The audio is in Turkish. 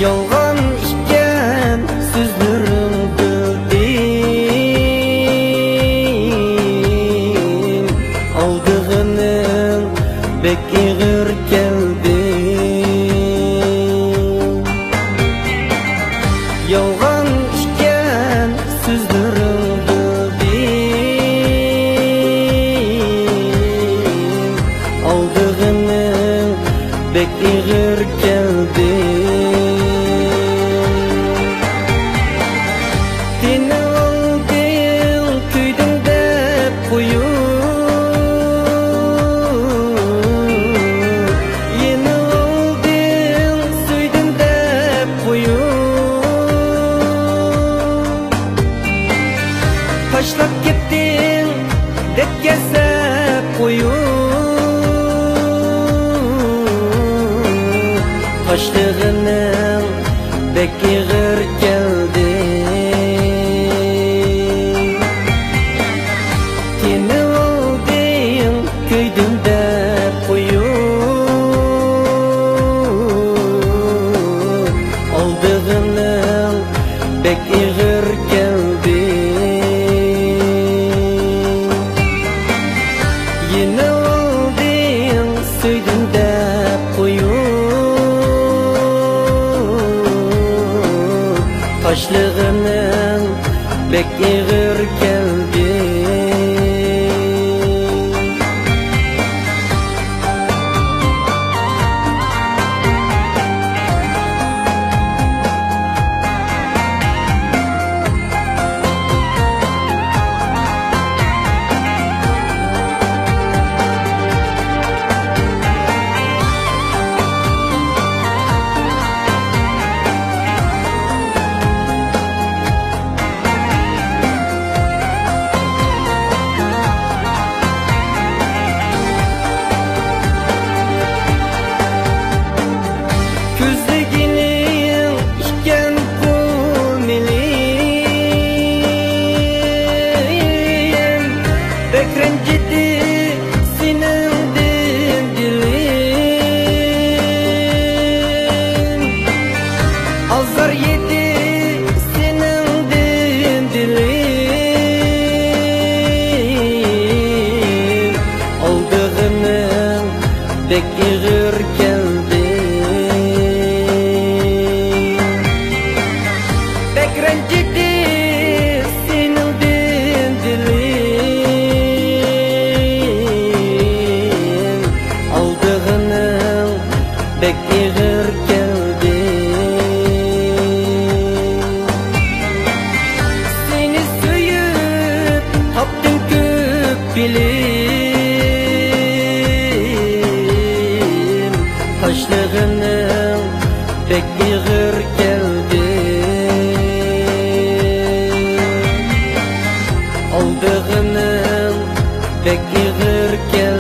Yolgan iken sözlerim bildim, aldığının bek ağır geldi. Yolgan iken sözlerim bildim, aldığının bek ağır geldi. Taşlap gittin dep gezip koyun, taşlığının bek ağır geldi. Yeni oldun köydün dep koyun, aldığının bek ağır geldi. Yine oldun söydün dep koyun, taşlığının bek ağır geldi. Azar yedi senin dilin, aldığının bek ağır geldi. Bek rencidi senin dilin, aldığının bek ağır geldi. Bilim taşlığının bek ağır geldi. Aldığının bek ağır geldi.